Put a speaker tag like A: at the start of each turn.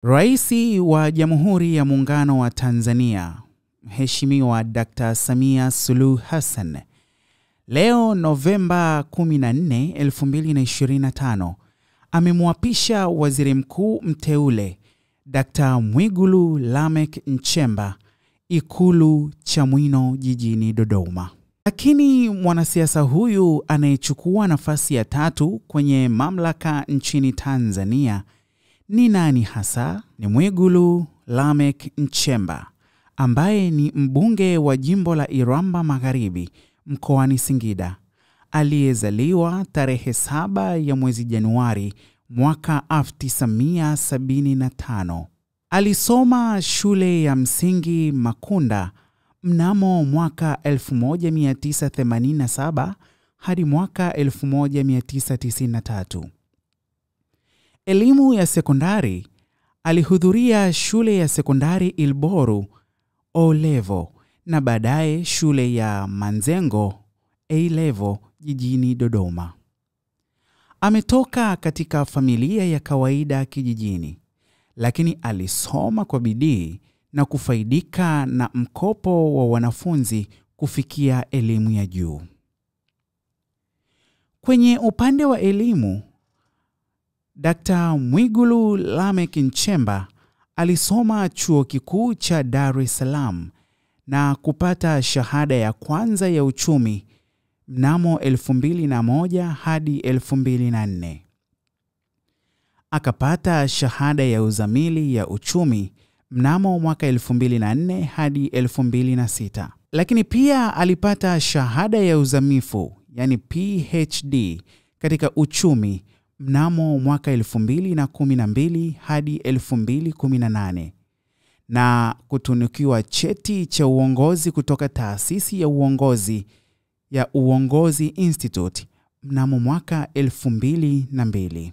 A: Raisi wa Jamhuri ya Muungano wa Tanzania, Mheshimiwa Dr. Samia Suluhu Hassan, leo Novemba 14, 2025, amemwapisha Waziri Mkuu mteule Dr. Mwigulu Lameck Nchemba Ikulu Chamwino jijini Dodoma. Lakini mwanasiasa huyu anayechukua nafasi ya 3 kwenye mamlaka nchini Tanzania ni nani hasa? Ni Mwigulu Lameck Nchemba, ambaye ni mbunge wa jimbo la Iramba Magharibi mkoani Singida, aliyezaliwa tarehe 7 ya mwezi Januari mwaka 1975. Alisoma shule ya msingi Makunda mnamo mwaka 1987 hadi mwaka 1993. Elimu ya sekondari alihudhuria shule ya sekondari Ilboru O-Level na baadaye shule ya Manzengo A-Level jijini Dodoma. Ametoka katika familia ya kawaida kijijini, lakini alisoma kwa bidii na kufaidika na mkopo wa wanafunzi kufikia elimu ya juu. Kwenye upande wa elimu, Dr. Mwigulu Lameck Nchemba alisoma chuo kikuu cha Dar es Salaam na kupata shahada ya kwanza ya uchumi mnamo 2001 hadi 2004. Akapata shahada ya uzamili ya uchumi mnamo mwaka 2004 hadi 2006. Lakini pia alipata shahada ya uzamifu, yani PhD, katika uchumi mnamo mwaka 2012 hadi 2018 na kutunukiwa cheti cha uongozi kutoka Taasisi ya Uongozi ya Uongozi Institute mnamo mwaka 2002.